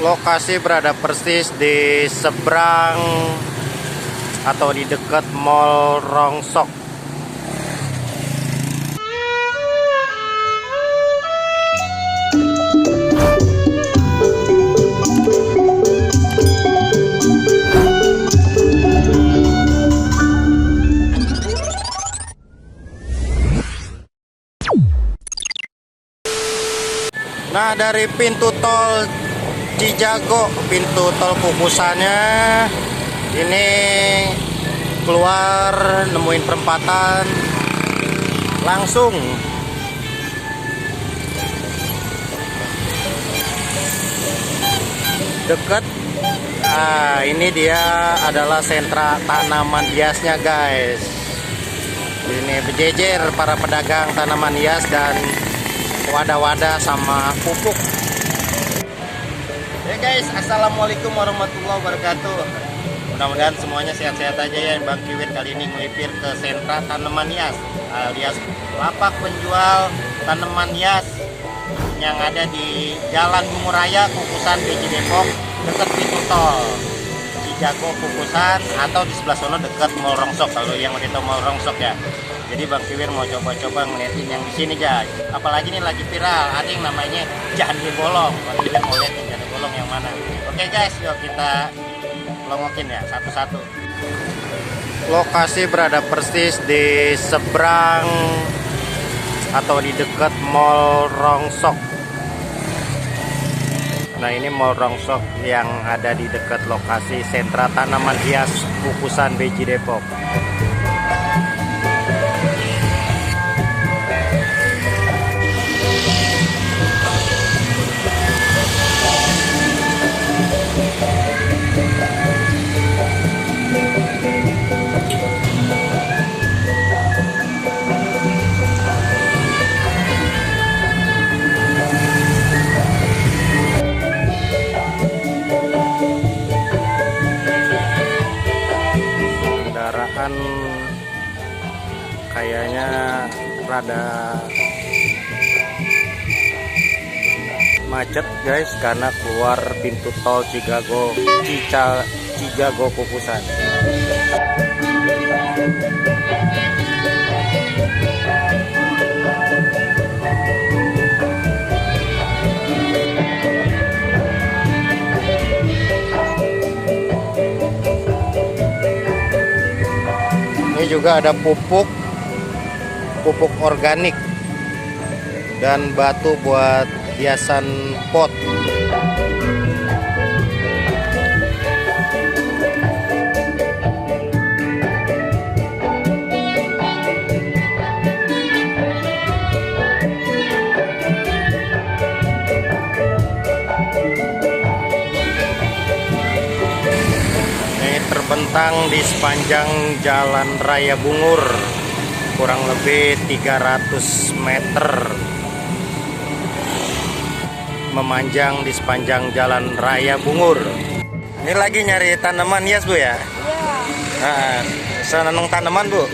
Lokasi berada persis di seberang atau di dekat Mall Rongsok. Nah, dari pintu tol Cijago, pintu tol Kukusannya ini keluar nemuin perempatan langsung deket. Nah, ini dia adalah sentra tanaman hiasnya guys. Ini berjejer para pedagang tanaman hias dan wadah-wadah sama pupuk. Ya guys, assalamualaikum warahmatullahi wabarakatuh. Mudah-mudahan semuanya sehat-sehat aja ya. Bang Kiwir kali ini melipir ke sentra tanaman hias alias lapak penjual tanaman hias yang ada di Jalan Bungur Raya Kukusan Beji Depok, dekat pintu tol Cijago Kukusan, atau di sebelah sana dekat Mall Rongsok kalau yang udah tahu Mall Rongsok ya. Jadi Bang Kiwir mau coba-coba ngeliatin yang di sini guys. Apalagi ini lagi viral, ada yang namanya Jandi Bolong. Bang Kiwir mau liatin Jandi Bolong yang mana. Oke guys, yuk kita longokin ya satu-satu. Lokasi berada persis di seberang atau di dekat Mall Rongsok. Nah, ini Mall Rongsok yang ada di dekat lokasi sentra tanaman hias Kukusan Beji Depok. Kendaraan kayaknya rada macet guys karena keluar pintu tol Cijago Kukusan. Ini juga ada pupuk organik dan batu buat hiasan pot. Terbentang di sepanjang Jalan Raya Bungur, kurang lebih 300 meter memanjang di sepanjang Jalan Raya Bungur. Ini lagi nyari tanaman hias Bu ya? Iya. Nah, senang tanaman Bu? Oh,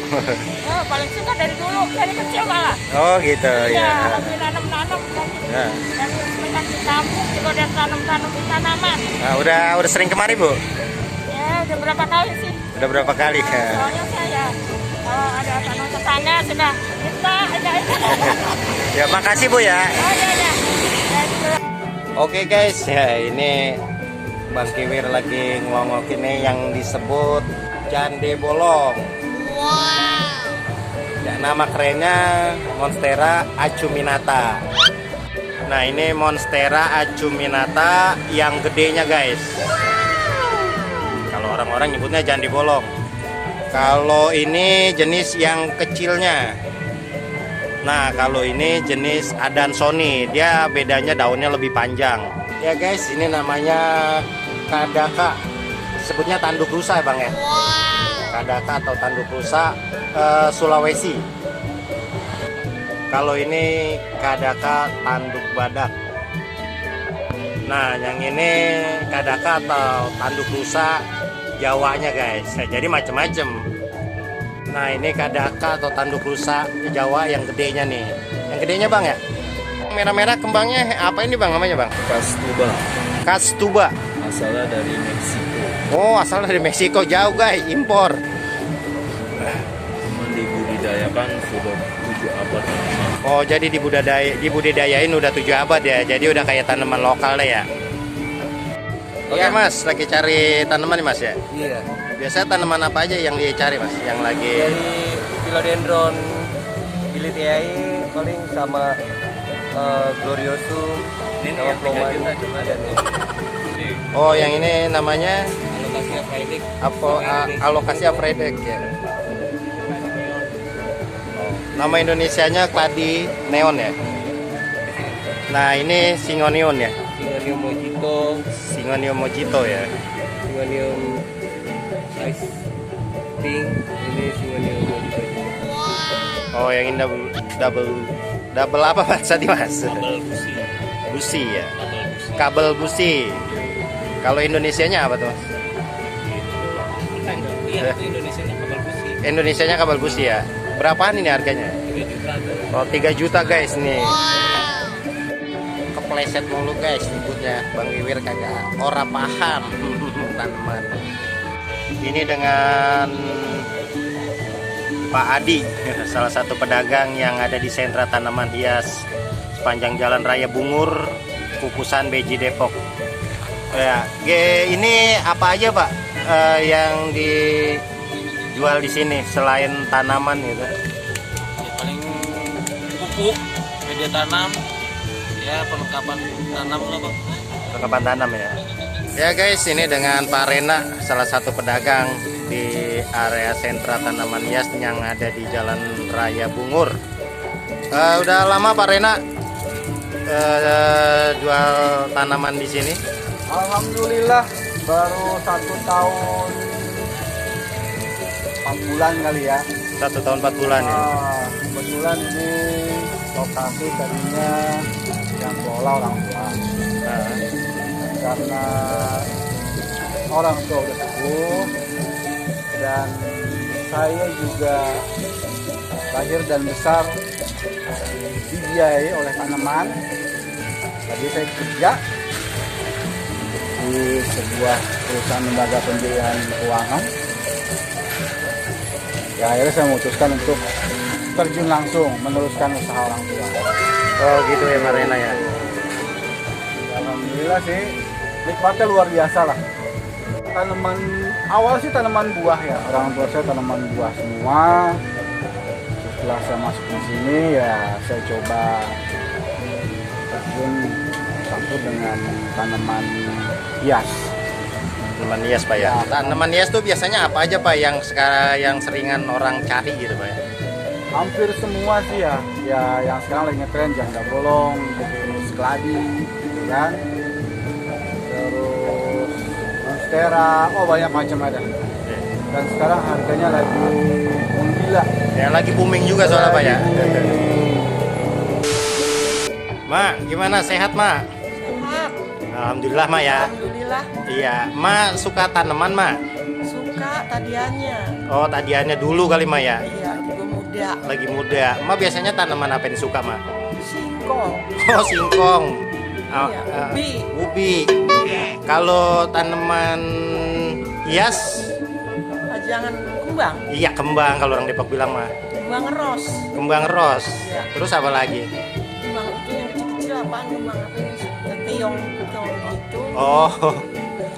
paling suka dari dulu, dari kecil malah. Oh gitu ya. Hobi nanam-nanam kan. Ya. Dan semenjak di kampung juga udah tanam-tanam tanaman. Nah, udah sering kemari Bu? Udah berapa kali sih? Udah berapa kali? Soalnya saya kalau ada tanam tetangga sudah kita ada. Ya makasih Bu ya. Oh iya. Oke guys, ya ini Bang Kiwir lagi ngelongokin nih yang disebut Jandi Bolong. Wow. Ya, nama kerennya Monstera acuminata. Nah, ini Monstera acuminata yang gedenya guys. Kalau orang-orang nyebutnya Jandi Bolong. Kalau ini jenis yang kecilnya. Nah, kalau ini jenis Adansonii, dia bedanya daunnya lebih panjang. Ya guys, ini namanya Kadaka. Sebutnya tanduk rusa ya Bang ya. Kadaka atau tanduk rusa Sulawesi. Kalau ini Kadaka tanduk badak. Nah, yang ini Kadaka atau tanduk rusa Jawanya guys. Jadi macem-macem. Nah, ini Kadaka atau tanduk rusa Jawa yang gedenya nih. Yang gedenya Bang ya? Merah-merah kembangnya apa ini Bang namanya Bang? Kastuba. Castuba. Asalnya dari Meksiko. Oh, asal dari Meksiko, jauh guys, impor. Cuman dibudidayakan sudah 7 abad. Oh, jadi dibudidayain udah 7 abad ya. Jadi udah kayak tanaman lokal deh ya. Oke Iya. Mas, lagi cari tanaman nih Mas ya. Iya. Biasanya tanaman apa aja yang dicari Mas? Yang lagi Dari philodendron Bilithiae paling sama Gloriosum sama Plomani. Oh, yang ini namanya Alokasi Aphrodite. alokasi Aphrodite ya. Oh, nama Indonesianya kladi neon ya. Nah, ini Syngonium ya. Syngonium mojito, Syngonium mojito ya. Syngonium ice pink, ini Syngonium mojito. Oh, yang ini double apa Mas tadi Mas? Kabel busi. Busi ya. Kabel busi. Kabel busi. Kalau Indonesianya apa tuh Mas? Iya, itu Indonesia kabel busi. Indonesianya kabel busi ya. Berapaan ini harganya? 3 juta tuh. Oh, 3 juta guys nih. Kepleset mulu guys nyebutnya. Bang Wiwir kagak ora paham tanaman. Ini dengan Pak Adi, salah satu pedagang yang ada di sentra tanaman hias sepanjang Jalan Raya Bungur, Kukusan Beji Depok. Ya, ini apa aja Pak yang dijual di sini selain tanaman gitu? Ya, paling pupuk, media tanam, ya perlengkapan tanam lah Bang. Perlengkapan tanam ya. Ya guys, ini dengan Pak Rena, salah satu pedagang di area sentra tanaman hias yang ada di Jalan Raya Bungur. Udah lama Pak Rena jual tanaman di sini? Alhamdulillah baru 1 tahun 4 bulan kali ya. 1 tahun 4 bulan ya. Kebetulan ini lokasi tadinya yang kelola orang tua. Nah, Karena orang tua udah sepuh dan saya juga lahir dan besar dibiayai oleh tanaman. Jadi saya kerja di sebuah perusahaan lembaga pembiayaan keuangan. Ya, akhirnya saya memutuskan untuk terjun langsung meneruskan usaha orang tua. oh gitu ya Pak Rena ya. Alhamdulillah sih nikmatnya luar biasa lah. Tanaman awal sih tanaman buah ya, orang tua saya tanaman buah semua. Setelah saya masuk di sini ya saya coba terjun campur dengan tanaman hias. Tanaman hias Pak ya. Tanaman hias tuh biasanya apa aja Pak yang sekarang yang seringan orang cari gitu Pak ya? Hampir semua sih ya, ya yang sekarang lagi ngetren janda bolong, terus keladi, gitu kan. Terus monstera, oh banyak macam ada. Dan sekarang harganya lagi gila. Ya lagi booming juga soalnya Pak ya. Mak, gimana sehat Mak? Sehat. Alhamdulillah Mak ya. Alhamdulillah. Iya, Mak suka tanaman Mak? Suka tadiannya. Oh tadiannya dulu kali Mak ya? Iya, juga muda. Lagi muda. Mak biasanya tanaman apa yang suka Mak? Singkong. Oh singkong. Oh, Iya, ubi. Ubi. Kalau tanaman hias? Jangan kembang. Iya kembang kalau orang Depok bilang mah. Kembang ros. Kembang ros. Iya. Terus apa lagi? Kembang itu yang kecil-kecil apaan kembang apa yang teong gitu. Oh,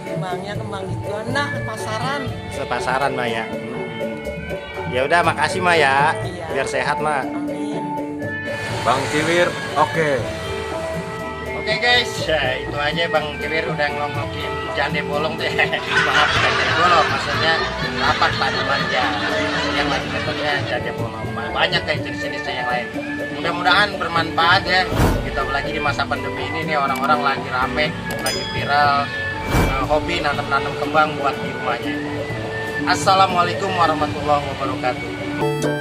Kembangnya kembang gitu. Nah, pasaran. sepasaran mah ya. Ya udah makasih mah ya. Iya. Biar sehat mah. Amin. Bang Kiwir, Oke. Oke guys, ya itu aja Bang Kiwir udah ngomongin jande bolong deh. Maaf jande bolong, maksudnya lapak tanaman ya. Yang lagi metodenya jande bolong. Banyak kayak jenis-jenisnya yang lain. Mudah-mudahan bermanfaat ya. Kita lagi di masa pandemi ini nih orang-orang lagi rame, lagi viral hobi nanam-nanam kembang buat di rumahnya. Assalamualaikum warahmatullahi wabarakatuh.